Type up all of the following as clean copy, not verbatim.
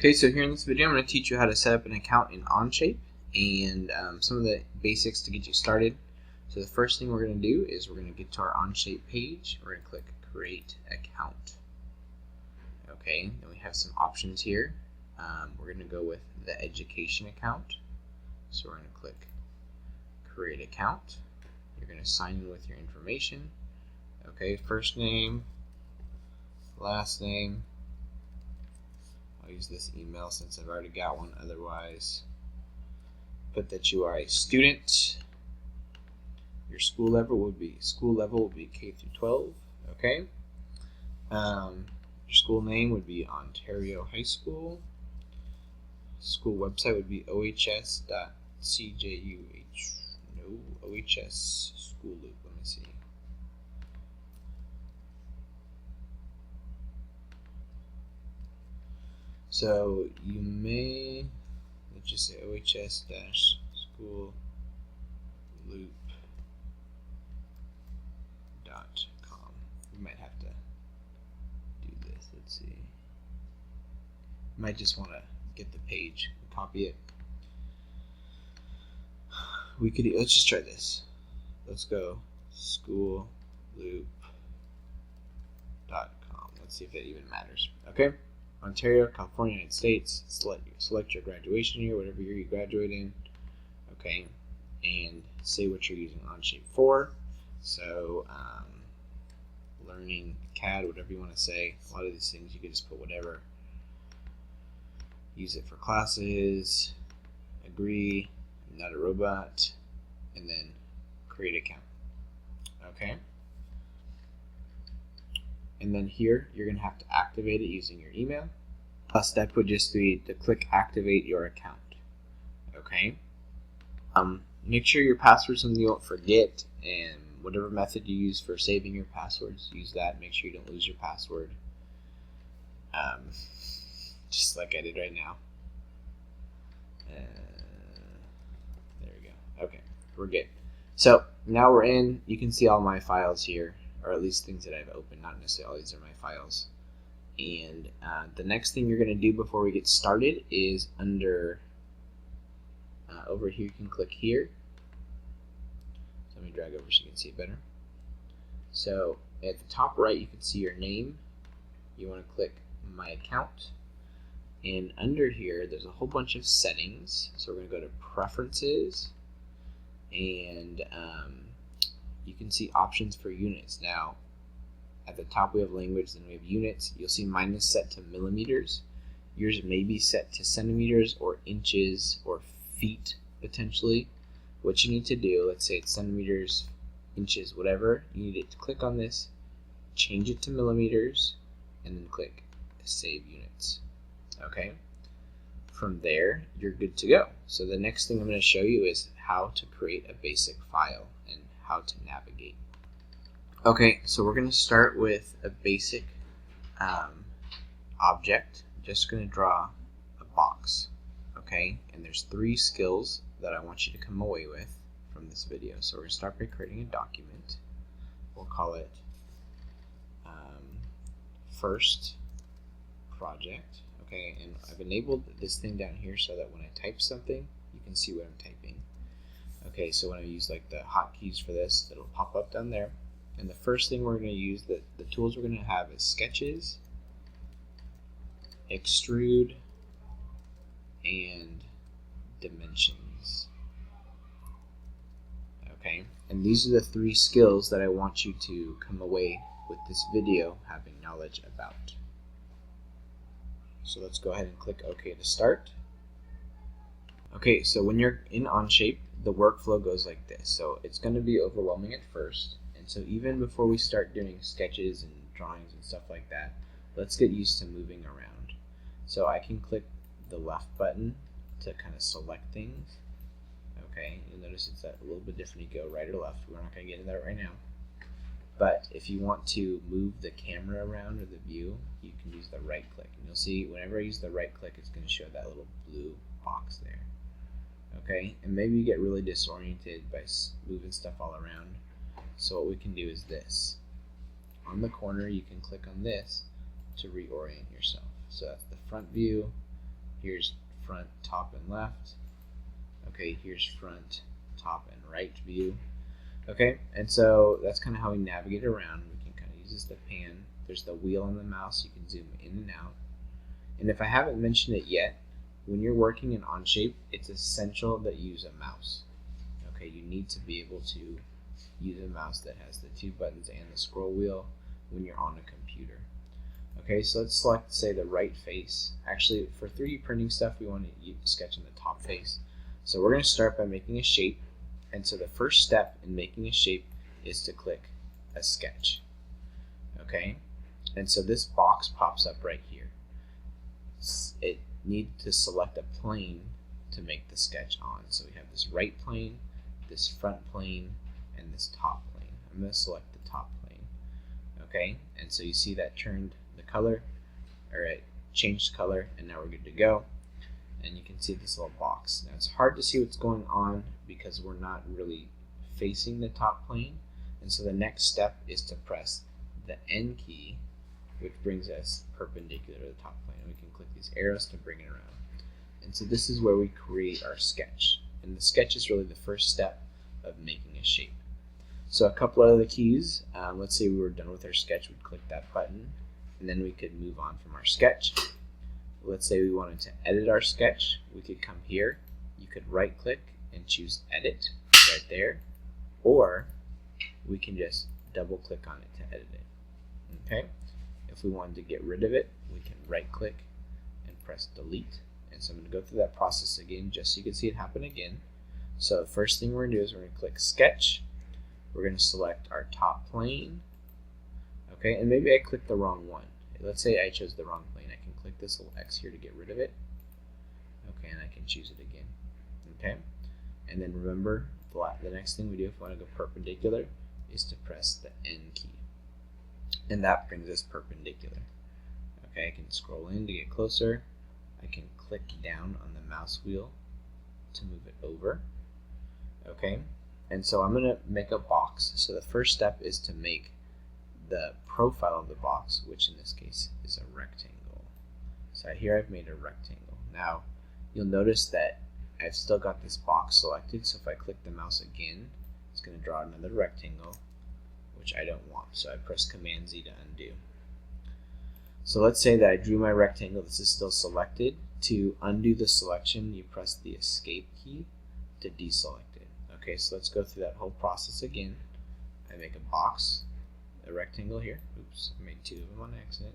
Okay, so here in this video I'm going to teach you how to set up an account in onshape and some of the basics to get you started. So the first thing we're going to do is we're going to get to our onshape page. We're going to click create account. Okay, then we have some options here. We're going to go with the education account. So we're going to click create account. You're going to sign in with your information. Okay, first name, last name. I'll use this email since I've already got one. Otherwise, put that you are a student. Your school level would be K through 12. Okay. Your school name would be Ontario High School. School website would be ohs.cjuh. No, OHS School Loop. Let me see. So you may, let's just say ohs-schoolloop.com. You might have to do this. Let's see. You might just want to get the page and copy it. Let's just try this. Let's go schoolloop.com. Let's see if it even matters. Okay. Ontario, California, United States. Select your graduation year, whatever year you graduate in. Okay, and say what you're using onshape for. So, learning CAD, whatever you want to say. A lot of these things you can just put whatever. Use it for classes. Agree. I'm not a robot. And then create account. Okay. And then here, you're going to have to activate it using your email. A step would just be to click activate your account. Okay. Make sure your password is something you won't forget, and whatever method you use for saving your passwords, use that. Make sure you don't lose your password. Just like I did right now. There we go. Okay, we're good. So now we're in. You can see all my files here, or at least things that I've opened. Not necessarily all these are my files. And the next thing you're going to do before we get started is under over here. You can click here. So let me drag over so you can see it better. So at the top right, you can see your name. You want to click my account. And under here, there's a whole bunch of settings. So we're going to go to preferences. And you can see options for units. Now, at the top we have language, then we have units. You'll see mine is set to millimeters. Yours may be set to centimeters or inches or feet potentially. What you need to do, let's say it's centimeters, inches, whatever, you need to click on this, change it to millimeters, and then click save units. Okay? From there, you're good to go. So the next thing I'm going to show you is how to create a basic file and how to navigate. Okay, so we're going to start with a basic object. I'm just going to draw a box. Okay, and there's 3 skills that I want you to come away with from this video. So we're going to start by creating a document. We'll call it first project. Okay, and I've enabled this thing down here so that when I type something, you can see what I'm typing. Okay, so when I use like the hotkeys for this, it'll pop up down there. And the first thing we're going to use, the tools we're going to have is sketches, extrude, and dimensions. Okay, and these are the 3 skills that I want you to come away with this video having knowledge about. So let's go ahead and click OK to start. Okay, so when you're in onshape, the workflow goes like this. So it's going to be overwhelming at first. And so even before we start doing sketches and drawings and stuff like that, let's get used to moving around. So I can click the left button to kind of select things. Okay, you'll notice it's a little bit different. You go right or left. We're not going to get into that right now. But if you want to move the camera around or the view, you can use the right click. And you'll see whenever I use the right click, it's going to show that little blue box there. Okay, and maybe you get really disoriented by moving stuff all around. So what we can do is this. On the corner, you can click on this to reorient yourself. So that's the front view, Here's front, top, and left. Okay, here's front, top, and right view. Okay, and so that's kind of how we navigate around. We can kind of use this to pan. There's the wheel on the mouse. You can zoom in and out. And if I haven't mentioned it yet, when you're working in Onshape, it's essential that you use a mouse. Okay, you need to be able to use a mouse that has the 2 buttons and the scroll wheel when you're on a computer. Okay, so let's select, say, the right face. Actually, for 3D printing stuff, we want to sketch on the top face. So we're going to start by making a shape. And so the first step in making a shape is to click a sketch. Okay, and so this box pops up right here. It needs to select a plane to make the sketch on. So we have this right plane, this front plane, and this top plane. I'm going to select the top plane. Okay, and so you see that turned the color, or it changed color, and now we're good to go. And you can see this little box. Now it's hard to see what's going on because we're not really facing the top plane, and so the next step is to press the N key, which brings us perpendicular to the top plane. We can click these arrows to bring it around. And so this is where we create our sketch, and the sketch is really the first step of making a shape. So a couple of other keys, let's say we were done with our sketch, we'd click that button, and then we could move on from our sketch. Let's say we wanted to edit our sketch, we could come here, you could right click and choose edit right there, or we can just double click on it to edit it. Okay, if we wanted to get rid of it, we can right click and press delete. And so I'm going to go through that process again just so you can see it happen again. So the first thing we're going to do is we're going to click sketch, we're going to select our top plane. Okay, and maybe I clicked the wrong one. Let's say I chose the wrong plane. I can click this little X here to get rid of it. Okay, and I can choose it again. Okay, and then remember, the next thing we do if we want to go perpendicular is to press the N key. And that brings us perpendicular. Okay, I can scroll in to get closer. I can click down on the mouse wheel to move it over. Okay, and so I'm going to make a box. So the first step is to make the profile of the box, which in this case is a rectangle. So here I've made a rectangle. Now you'll notice that I've still got this box selected, so if I click the mouse again, it's going to draw another rectangle, which I don't want. So I press Command Z to undo. So let's say that I drew my rectangle, this is still selected. To undo the selection, you press the Escape key to deselect it. Okay, so let's go through that whole process again. I make a box, a rectangle here. Oops, I made 2 of them on accident.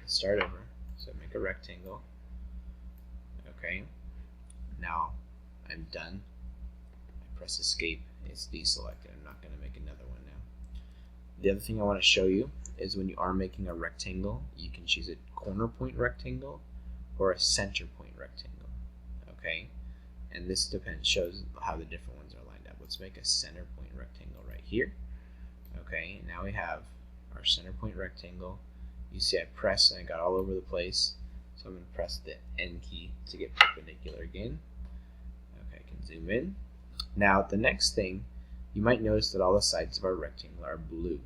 Let's start over. So I make a rectangle. Okay, now I'm done. I press Escape, it's deselected. I'm not going to make another one now. The other thing I want to show you is when you are making a rectangle, you can choose a corner point rectangle or a center point rectangle. Okay, and this shows how the different ones are lined up. Let's make a center point rectangle right here. Okay, now we have our center point rectangle. You see I pressed and I got all over the place, so I'm going to press the N key to get perpendicular again. Okay, I can zoom in. Now the next thing, you might notice that all the sides of our rectangle are blue.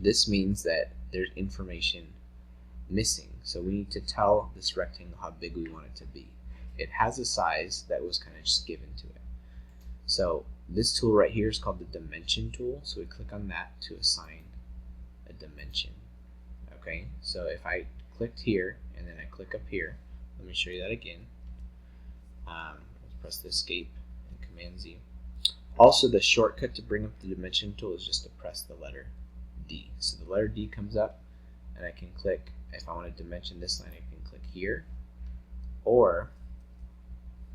This means that there's information missing, so we need to tell this rectangle how big we want it to be. It has a size that was kind of just given to it. So this tool right here is called the dimension tool, so we click on that to assign a dimension. Okay, so if I clicked here and then I click up here, let me show you that again. Let's press the Escape and Command Z. Also, the shortcut to bring up the dimension tool is just to press the letter D. So the letter D comes up and I can click, if I want to dimension this line, I can click here, or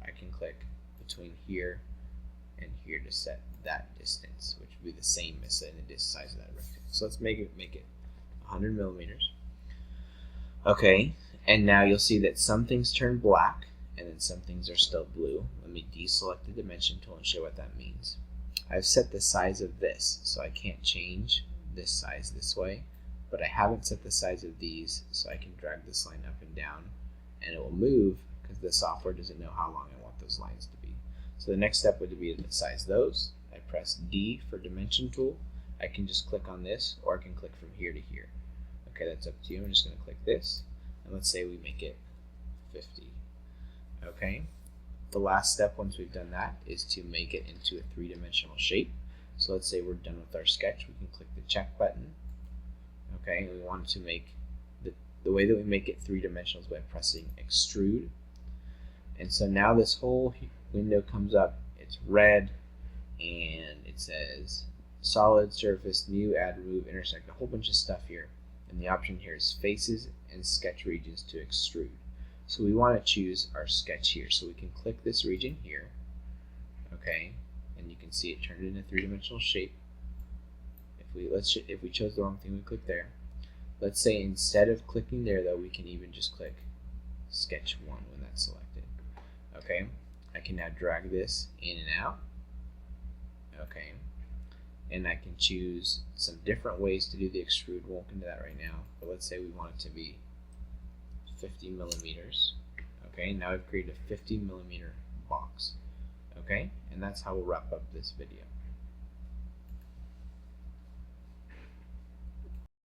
I can click between here and here to set that distance, which would be the same as setting the size of that rectangle. So let's make it 100 millimeters. Okay, and now you'll see that some things turn black and then some things are still blue. Let me deselect the dimension tool and show what that means. I've set the size of this, so I can't change this size this way, but I haven't set the size of these, so I can drag this line up and down and it will move because the software doesn't know how long I want those lines to be. So the next step would be to size those. I press D for dimension tool. I can just click on this, or I can click from here to here. Okay, that's up to you. I'm just going to click this, and let's say we make it 50. Okay. The last step once we've done that is to make it into a three-dimensional shape. So let's say we're done with our sketch. We can click the check button. Okay, and we want to make the way that we make it three-dimensional is by pressing extrude. And so now this whole window comes up. It's red and it says solid surface, new, add, remove, intersect, a whole bunch of stuff here. And the option here is faces and sketch regions to extrude. So we want to choose our sketch here. So we can click this region here. Okay, and you can see it turned into a three-dimensional shape. If we chose the wrong thing, we click there. Let's say instead of clicking there though, we can even just click sketch 1 when that's selected. Okay, I can now drag this in and out. Okay, and I can choose some different ways to do the extrude. We'll look into that right now, but let's say we want it to be 50 millimeters. Okay, now I've created a 50 millimeter box. Okay, and that's how we'll wrap up this video.